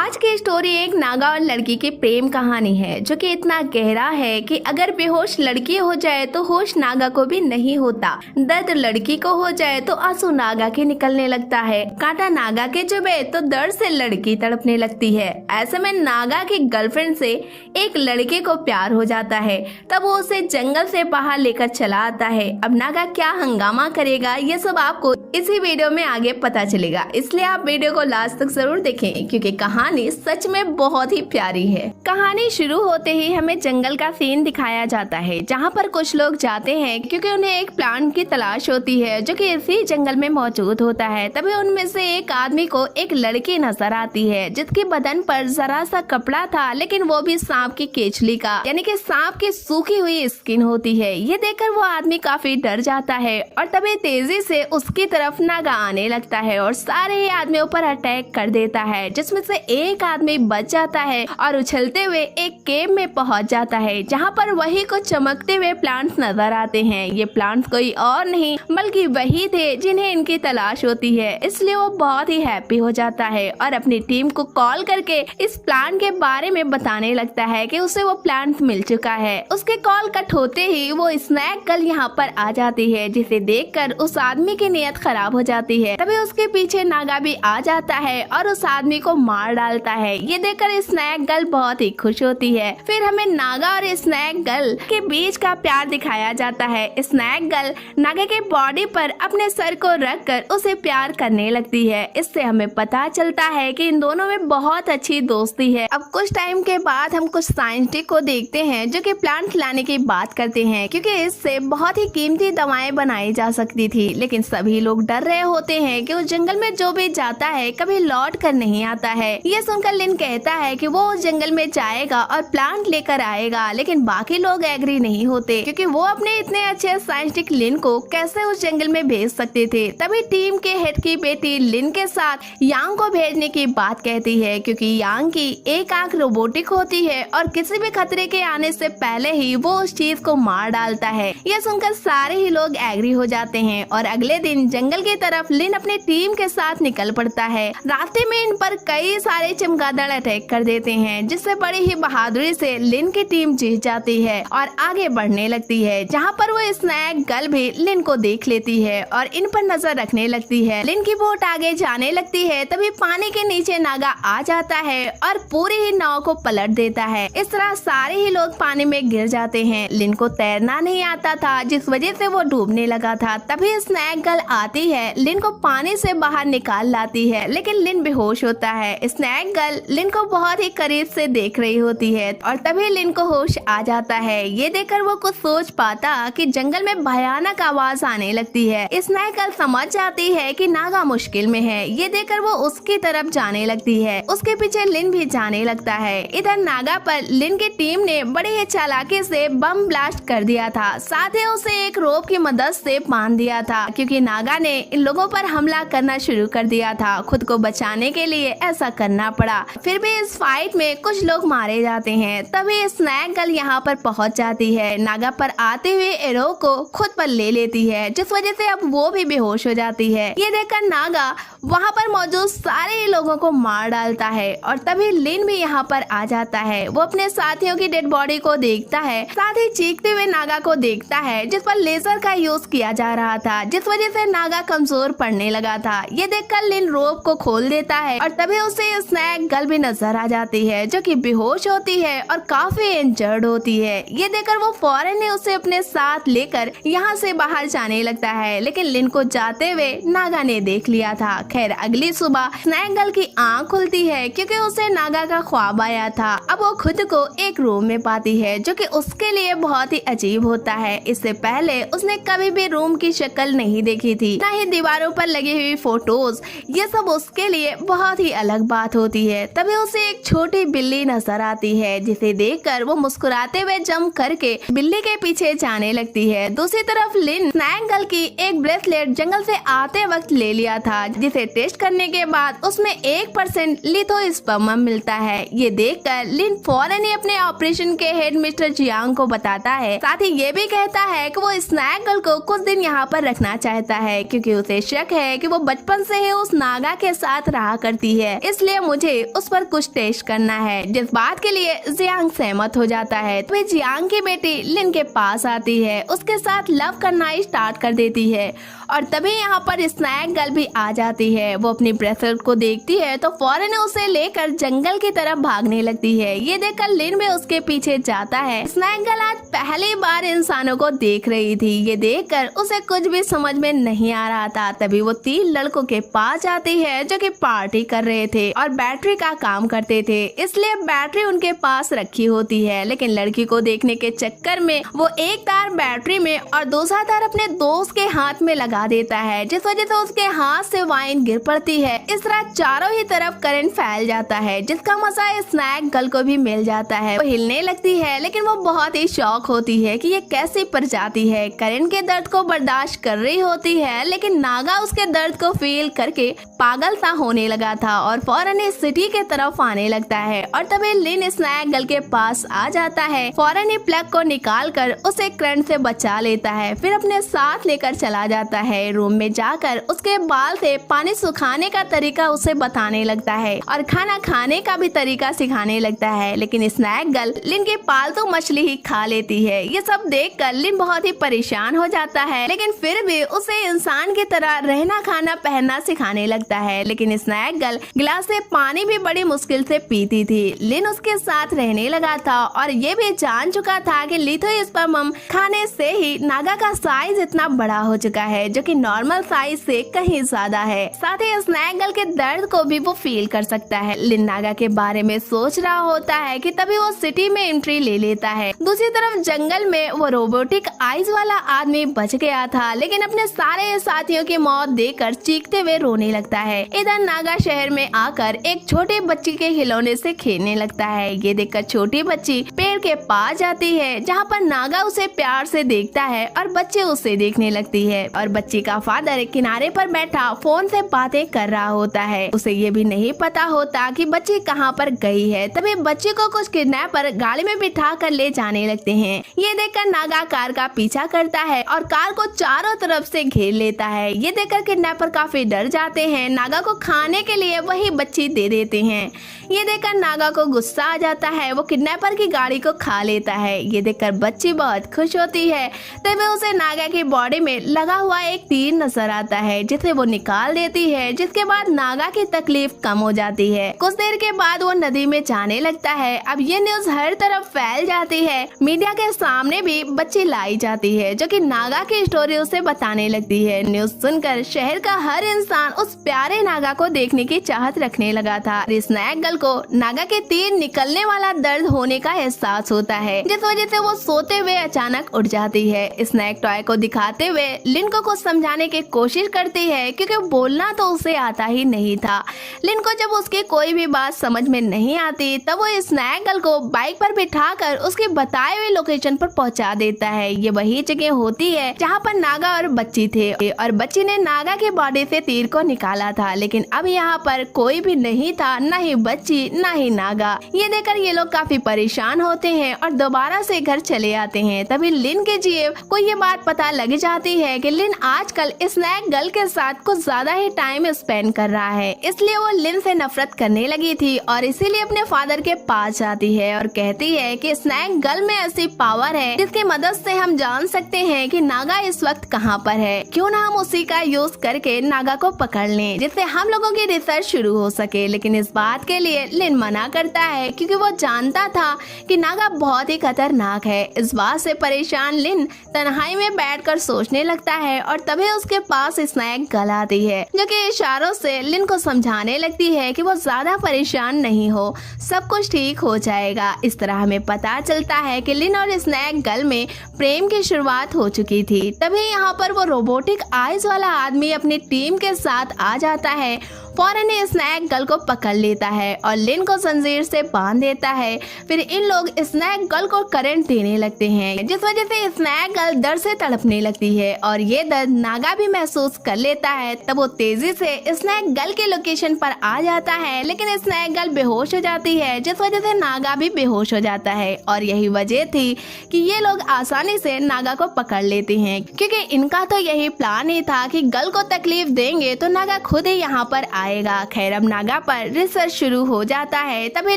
आज की स्टोरी एक नागा और लड़की की प्रेम कहानी है जो कि इतना गहरा है कि अगर बेहोश लड़की हो जाए तो होश नागा को भी नहीं होता। दर्द लड़की को हो जाए तो आंसू नागा के निकलने लगता है। कांटा नागा के चुभे तो दर्द से लड़की तड़पने लगती है। ऐसे में नागा की गर्लफ्रेंड से एक लड़के को प्यार हो जाता है। तब वो उसे जंगल से बाहर लेकर चला आता है। अब नागा क्या हंगामा करेगा ये सब आपको इसी वीडियो में आगे पता चलेगा, इसलिए आप वीडियो को लास्ट तक जरूर देखें क्योंकि कहानी सच में बहुत ही प्यारी है। कहानी शुरू होते ही हमें जंगल का सीन दिखाया जाता है जहाँ पर कुछ लोग जाते हैं क्योंकि उन्हें एक प्लांट की तलाश होती है जो कि इसी जंगल में मौजूद होता है। तभी उनमें से एक आदमी को एक लड़की नजर आती है जिसके बदन पर जरा सा कपड़ा था, लेकिन वो भी सांप की केचली का, यानी कि सांप की सूखी हुई स्किन होती है। ये देखकर वो आदमी काफी डर जाता है और तभी तेजी से उसकी तरफ नागा आने लगता है और सारे ही आदमियों पर अटैक कर देता है, जिसमें से एक आदमी बच जाता है और उछलते हुए एक केव में पहुंच जाता है जहां पर वही को चमकते हुए प्लांट्स नजर आते हैं। ये प्लांट्स कोई और नहीं बल्कि वही थे जिन्हें इनकी तलाश होती है, इसलिए वो बहुत ही हैप्पी हो जाता है और अपनी टीम को कॉल करके इस प्लांट के बारे में बताने लगता है कि उसे वो प्लांट मिल चुका है। उसके कॉल कट होते ही वो स्नैक गर्ल यहाँ पर आ जाती है जिसे देखकर उस आदमी की नीयत खराब हो जाती है। तभी उसके पीछे नागा भी आ जाता है और उस आदमी को मार डालता है। ये देखकर स्नैक गर्ल बहुत ही खुश होती है। फिर हमें नागा और स्नैक गर्ल के बीच का प्यार दिखाया जाता है। स्नैक गर्ल नागा के बॉडी पर अपने सर को रखकर उसे प्यार करने लगती है। इससे हमें पता चलता है कि इन दोनों में बहुत अच्छी दोस्ती है। अब कुछ टाइम के बाद हम कुछ साइंटिस्ट को देखते हैं जो कि प्लांट लाने की बात करते हैं क्योंकि इससे बहुत ही कीमती दवाएं बनाई जा सकती थी, लेकिन सभी लोग डर रहे होते हैं कि उस जंगल में जो भी जाता है कभी लौट कर नहीं आता है। ये सुनकर लिन कहता है कि वो उस जंगल में जाएगा और प्लांट लेकर आएगा, लेकिन बाकी लोग एग्री नहीं होते क्योंकि वो अपने इतने अच्छे साइंटिस्ट लिन को कैसे उस जंगल में भेज सकते थे। तभी टीम के हेड की बेटी लिन के साथ यांग को भेजने की बात कहती है क्योंकि यांग की एक आंख रोबोटिक होती है और किसी भी खतरे के आने से पहले ही वो उस चीज को मार डालता है। यह सुनकर सारे ही लोग एग्री हो जाते हैं और अगले दिन जंगल की तरफ लिन अपनी टीम के साथ निकल पड़ता है। रास्ते में इन पर कई सारे चमगादड़ अटैक कर देते हैं जिससे बड़ी ही बहादुरी से लिन की टीम जीत जाती है और आगे बढ़ने लगती है, जहां पर वो स्नैक गर्ल भी लिन को देख लेती है और इन पर नजर रखने लगती है। लिन की बोट आगे जाने लगती है तभी पानी के नीचे नागा आ जाता है और पूरी ही नाव को पलट देता है। इस तरह सारे ही लोग पानी में गिर जाते हैं। लिन को तैरना नहीं आता था जिस वजह से वो डूबने लगा था। तभी स्नैक गर्ल आती है, लिन को पानी से बाहर निकाल लाती है, लेकिन लिन बेहोश होता है। स्नैक गर्ल लिन को बहुत ही करीब से देख रही होती है और तभी लिन को होश आ जाता है। ये देखकर वो कुछ सोच पाता कि जंगल में भयानक आवाज आने लगती है। स्नैक गर्ल समझ जाती है कि नागा मुश्किल में है। ये देखकर वो उसकी तरफ जाने लगती है। उसके पीछे लिन भी जाने लगता है। इधर नागा पर लिन की टीम ने बड़ी ही चालाकी से बम ब्लास्ट कर दिया था, साथ ही उसे एक रोप की मदद से बांध दिया था क्योंकि नागा ने इन लोगों पर हमला करना शुरू कर दिया था। खुद को बचाने के लिए ऐसा करना पड़ा। फिर भी इस फाइट में कुछ लोग मारे जाते हैं। तभी स्नैक गर्ल यहाँ पर पहुँच जाती है। नागा पर आते हुए एरो को खुद पर ले लेती है जिस वजह से अब वो भी बेहोश हो जाती है। ये देखकर नागा वहाँ पर मौजूद सारे ही लोगों को मार डालता है और तभी लिन भी यहाँ पर आ जाता है। वो अपने साथियों की डेड बॉडी को देखता है, साथ ही चीखते हुए नागा को देखता है जिस पर लेजर का यूज किया जा रहा था, जिस वजह से नागा कमजोर पड़ने लगा था। ये देखकर लिन रोप को खोल देता है और तभी उसे स्नैक गर्ल भी नजर आ जाती है जो कि बेहोश होती है और काफी इंजर्ड होती है। ये देखकर वो फौरन ही उसे अपने साथ लेकर यहाँ से बाहर जाने लगता है, लेकिन लिन को जाते हुए नागा ने देख लिया था। खैर अगली सुबह स्नैक गर्ल की आँख खुलती है क्योंकि उसे नागा का ख्वाब आया था। अब वो खुद को एक रूम में पाती है जो कि उसके लिए बहुत ही अजीब होता है। इससे पहले उसने कभी भी रूम की शक्ल नहीं देखी थी, न ही दीवारों पर लगी हुई फोटोज। ये सब उसके लिए बहुत ही अलग बात होती है। तभी उसे एक छोटी बिल्ली नजर आती है, जिसे देखकर वो मुस्कुराते हुए जंप करके बिल्ली के पीछे जाने लगती है। दूसरी तरफ लिन स्नैक गर्ल की एक ब्रेसलेट जंगल से आते वक्त ले लिया था, जिसे टेस्ट करने के बाद उसमें 1% लिथोस्पर्म मिलता है। ये देखकर लिन फौरन ही अपने ऑपरेशन के हेड मिस्टर जियांग को बताता है। साथ ही ये भी कहता है कि वो स्नैक गर्ल को कुछ दिन यहाँ पर रखना चाहता है, क्योंकि उसे शक है कि वो बचपन से ही उस नागा के साथ रहा करती है, इसलिए मुझे उस पर कुछ टेस्ट करना है। जिस बात के लिए जियांग सहमत हो जाता है तो जियांग की बेटी लिन के पास आती है, उसके साथ लव करना स्टार्ट कर देती है और तभी यहाँ पर स्नैक गर्ल भी आ जाती है। वो अपनी ब्रेसलेट को देखती है तो फौरन उसे लेकर जंगल की तरफ भागने लगती है। ये देखकर लिन भी उसके पीछे जाता है। स्नैक गर्ल आज पहली बार इंसानों को देख रही थी। ये देखकर उसे कुछ भी समझ में नहीं आ रहा था। तभी वो 3 लड़कों के पास जाती है जो कि पार्टी कर रहे थे और बैटरी का काम करते थे, इसलिए बैटरी उनके पास रखी होती है। लेकिन लड़की को देखने के चक्कर में वो एक तार बैटरी में और दूसरा तार अपने दोस्त के हाथ में लगा देता है, जिस वजह से उसके हाथ से वाइन गिर पड़ती है। इस तरह चारों ही तरफ करंट फैल जाता है, जिसका मजा स्नैक गर्ल को भी मिल जाता है। वो हिलने लगती है, लेकिन वो बहुत ही शॉक होती है कि ये कैसी प्रजाति है। करंट के दर्द को बर्दाश्त कर रही होती है, लेकिन नागा उसके दर्द को फील करके पागल सा होने लगा था और फौरन इस सिटी के तरफ आने लगता है। और तभी लिन स्नैक गर्ल के पास आ जाता है, फौरन ही प्लग को निकाल कर उसे करंट से बचा लेता है, फिर अपने साथ लेकर चला जाता है। रूम में जाकर उसके बाल से पानी सुखाने का तरीका उसे बताने लगता है और खाना खाने का भी तरीका सिखाने लगता है। लेकिन स्नैक गर्ल लिन की पालतू मछली ही खा लेती है। ये सब देखकर लिन बहुत ही परेशान हो जाता है, लेकिन फिर भी उसे इंसान की तरह रहना खाना पहनना सिखाने लगता है। लेकिन स्नैक गर्ल गिलास से पानी भी बड़ी मुश्किल से पीती थी। लिन उसके साथ रहने लगा था और ये भी जान चुका था कि लिथोस्पर्म खाने से ही नागा का साइज इतना बड़ा हो चुका है, जो कि नॉर्मल साइज से कहीं ज्यादा है। साथ ही स्नैक गर्ल के दर्द को भी वो फील कर सकता है। लिन नागा के बारे में सोच रहा होता है कि तभी वो सिटी में एंट्री ले लेता है। दूसरी तरफ जंगल में वो रोबोटिक आइज वाला आदमी बच गया था, लेकिन अपने सारे साथियों की मौत देखकर चीखते हुए रोने लगता है। इधर नागा शहर में आकर एक छोटे बच्ची के खिलौने से खेलने लगता है। ये देखकर छोटी बच्ची पेड़ के पास जाती है, जहाँ पर नागा उसे प्यार से देखता है और बच्ची उसे देखने लगती है। और बच्ची का फादर किनारे पर बैठा फोन से बातें कर रहा होता है। उसे ये भी नहीं पता होता कि बच्ची कहाँ पर गई है। तभी बच्ची को कुछ किडनैपर गाड़ी में बिठा कर ले जाने लगते हैं। ये देखकर नागा कार का पीछा करता है और कार को चारों तरफ से घेर लेता है। ये देखकर किडनैपर काफी डर जाते हैं। नागा को खाने के लिए वही बच्ची दे देते हैं। ये देखकर नागा को गुस्सा आ जाता है, वो किडनैपर की गाड़ी को खा लेता है। ये देखकर बच्ची बहुत खुश होती है। तभी उसे नागा की बॉडी में लगा हुआ एक तीर नजर आता है, जिसे वो निकाल देती है, जिसके बाद नागा की तकलीफ कम हो जाती है। कुछ देर के बाद वो नदी में जाने लगता है। अब ये न्यूज हर तरफ फैल जाती है। मीडिया के सामने भी बच्ची लाई जाती है, जो कि नागा की स्टोरी उसे बताने लगती है। न्यूज सुनकर शहर का हर इंसान उस प्यारे नागा को देखने की चाहत रखने लगा था। स्नैक गर्ल को नागा के तीर निकलने वाला दर्द होने का एहसास होता है, जिस वजह से वो सोते हुए अचानक उठ जाती है। स्नैक टॉय को दिखाते हुए लिन को कुछ समझाने की कोशिश करती है, क्योंकि बोलना तो उसे आता ही नहीं था। लिन को जब उसकी कोई भी बात समझ में नहीं आती, तब वो स्नैक गर्ल को बाइक पर बिठाकर उसके बताए हुए लोकेशन पर पहुंचा देता है। ये वही जगह होती है जहां पर नागा और बच्ची थे और बच्ची ने नागा की बॉडी से तीर को निकाला था। लेकिन अब यहाँ पर कोई भी नहीं था, न ही बच्ची न ही नागा। ये देखकर ये लोग काफी परेशान होते हैं और दोबारा से घर चले आते हैं। तभी लिन के जीव को ये बात पता लग जाती है कि लिन आजकल स्नैक गर्ल के साथ कुछ ज्यादा ही टाइम स्पेंड कर रहा है, इसलिए वो लिन से नफरत करने लगी थी और इसीलिए अपने फादर के पास जाती है और कहती है कि स्नैक गर्ल में ऐसी पावर है जिसकी मदद से हम जान सकते हैं कि नागा इस वक्त कहाँ पर है। क्यों ना हम उसी का यूज करके नागा को पकड़ लें, जिससे हम लोगों की रिसर्च शुरू हो सके। लेकिन इस बात के लिए लिन मना करता है, क्योंकि वो जानता था कि नागा बहुत ही खतरनाक है। इस बात से परेशान लिन तन्हाई में बैठकर सोचने लगता है और तभी उसके पास स्नैक गर्ल आती है, जो कि इशारों से लिन को समझाने लगती है कि वो ज्यादा परेशान नहीं हो, सब कुछ ठीक हो जाएगा। इस तरह हमें पता चलता है कि लिन और स्नैक गर्ल में प्रेम की शुरुआत हो चुकी थी। तभी यहाँ पर वो रोबोटिक आइज वाला आदमी अपनी टीम के साथ आ जाता है। फौरन ही स्नैक गर्ल को पकड़ लेता है और लिन को जंजीर से बांध देता है। फिर इन लोग स्नैक गर्ल को करंट देने लगते हैं, जिस वजह से स्नैक गर्ल दर्द से तड़पने लगती है और ये दर्द नागा भी महसूस कर लेता है। तब वो तेजी से स्नैक गर्ल के लोकेशन पर आ जाता है, लेकिन स्नैक गर्ल बेहोश हो जाती है, जिस वजह से नागा भी बेहोश हो जाता है। और यही वजह थी कि ये लोग आसानी से नागा को पकड़ लेते हैं, क्योंकि इनका तो यही प्लान ही था कि गर्ल को तकलीफ देंगे तो नागा खुद ही यहाँ पर आएगा। खैर अब नागा पर रिसर्च शुरू हो जाता है। तभी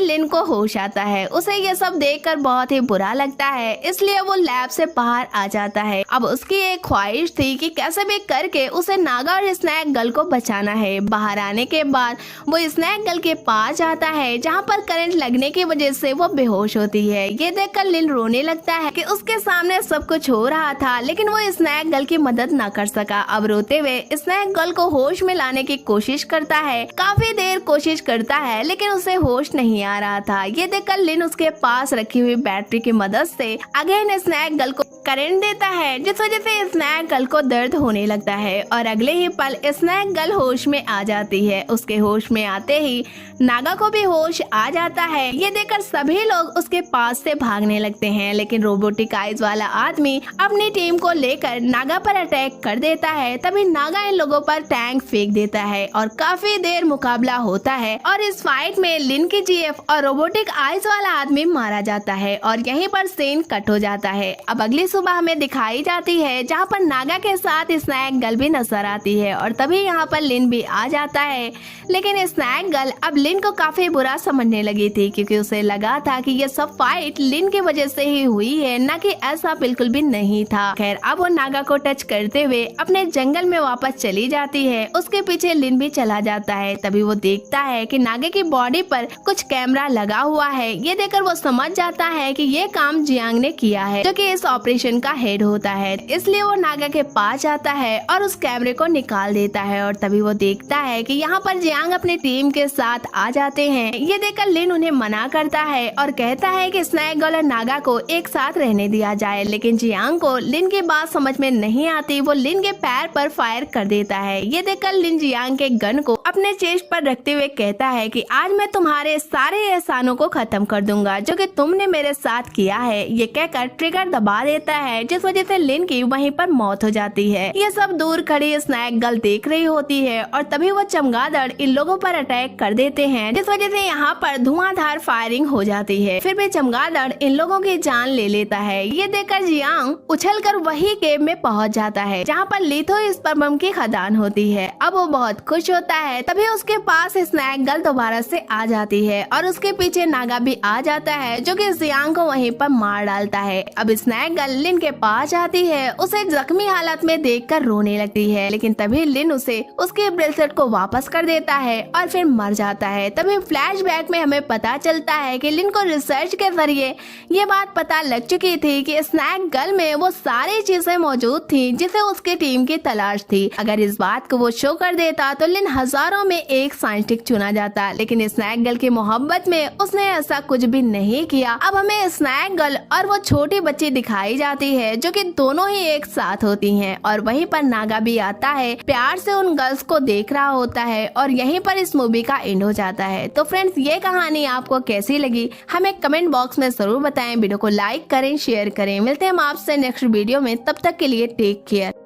लिन को होश आता है। उसे ये सब देखकर बहुत ही बुरा लगता है, इसलिए वो लैब से बाहर आ जाता है। अब उसकी एक ख्वाहिश थी कि कैसे भी करके उसे नागा और स्नैक गर्ल को बचाना है। बाहर आने के बाद वो स्नैक गर्ल के पास जाता है, जहाँ पर करंट लगने की वजह से वो बेहोश होती है। ये देखकर लिन रोने लगता है कि उसके सामने सब कुछ हो रहा था, लेकिन वो स्नैक गर्ल की मदद न कर सका। अब रोते हुए स्नैक गर्ल को होश में लाने की कोशिश करता है। काफी देर कोशिश करता है, लेकिन उसे होश नहीं आ रहा था। ये देखकर लिन उसके पास रखी हुई बैटरी की मदद से अगेन स्नैक गर्ल को करंट देता है, जिस वजह से स्नैक गर्ल को दर्द होने लगता है और अगले ही पल स्नैक गर्ल होश में आ जाती है। उसके होश में आते ही नागा को भी होश आ जाता है। ये देखकर सभी लोग उसके पास से भागने लगते हैं, लेकिन रोबोटिक आइज वाला आदमी अपनी टीम को लेकर नागा पर अटैक कर देता है। तभी नागा इन लोगों पर टैंक फेंक देता है और काफी देर मुकाबला होता है और इस फाइट में लिन की जीएफ और रोबोटिक आइज वाला आदमी मारा जाता है और यहीं पर सीन कट हो जाता है। अब अगली सुबह हमें दिखाई जाती है, जहाँ पर नागा के साथ स्नैक गर्ल भी नजर आती है और तभी यहाँ पर लिन भी आ जाता है। लेकिन स्नैक गर्ल अब लिन को काफी बुरा समझने लगी थी, क्योंकि उसे लगा था कि ये सब फाइट लिन की वजह से ही हुई है, न कि ऐसा बिल्कुल भी नहीं था। खैर अब वो नागा को टच करते हुए अपने जंगल में वापस चली जाती है। उसके पीछे लिन भी चला जाता है। तभी वो देखता है कि नागे की बॉडी पर कुछ कैमरा लगा हुआ है। ये देखकर वो समझ जाता है कि ये काम जियांग ने किया है, जो कि इस ऑपरेशन का हेड होता है। इसलिए वो नागा के पास जाता है और उस कैमरे को निकाल देता है और तभी वो देखता है कि यहाँ पर जियांग अपनी टीम के साथ आ जाते हैं। ये देखकर लिन उन्हें मना करता है और कहता है कि स्नैक गर्ल और नागा को एक साथ रहने दिया जाए, लेकिन जियांग को लिन की बात समझ में नहीं आती। वो लिन के पैर पर फायर कर देता है। ये देखकर लिन जियांग के गन को अपने चेस्ट पर रखते हुए कहता है कि आज मैं तुम्हारे सारे एहसानों को खत्म कर दूंगा जो कि तुमने मेरे साथ किया है। ये कहकर ट्रिगर दबा देता है, जिस वजह से लिन की वहीं पर मौत हो जाती है। ये सब दूर खड़ी स्नैक गर्ल देख रही होती है और तभी वो चमगादड़ इन लोगों पर अटैक कर देते हैं, जिस वजह से यहाँ पर धुआंधार फायरिंग हो जाती है। फिर भी चमगादड़ इन लोगों की जान ले लेता है। ये देखकर जियांग उछलकर वही केव में पहुंच जाता है, जहाँ पर लिथोस्पर्म की खदान होती है। अब वो बहुत खुश होता है। तभी उसके पास स्नैक गर्ल दोबारा से आ जाती है और उसके पीछे नागा भी आ जाता है, जो कि जियांग को वहीं पर मार डालता है। अब स्नैक गर्ल लिन के पास आती है। उसे जख्मी हालत में देखकर रोने लगती है, लेकिन तभी लिन उसे उसके ब्रेसलेट को वापस कर देता है और फिर मर जाता है। तभी फ्लैशबैक में हमें पता चलता है कि लिन को रिसर्च के जरिए ये बात पता लग चुकी थी कि स्नैक गर्ल में वो सारी चीजें मौजूद थी जिसे उसकी टीम की तलाश थी। अगर इस बात को वो शो कर देता तो लिन हजारों में एक साइंटिस्ट चुना जाता, लेकिन स्नैक गर्ल की मोहब्बत में उसने ऐसा कुछ भी नहीं किया। अब हमें स्नैक गर्ल और वो छोटी बच्ची दिखाई जाती है, जो कि दोनों ही एक साथ होती हैं और वहीं पर नागा भी आता है, प्यार से उन गर्ल्स को देख रहा होता है और यहीं पर इस मूवी का एंड हो जाता है। तो फ्रेंड्स, ये कहानी आपको कैसी लगी हमें कमेंट बॉक्स में जरूर बताएं। वीडियो को लाइक करें, शेयर करें। मिलते हैं हम आपसे नेक्स्ट वीडियो में, तब तक के लिए टेक केयर।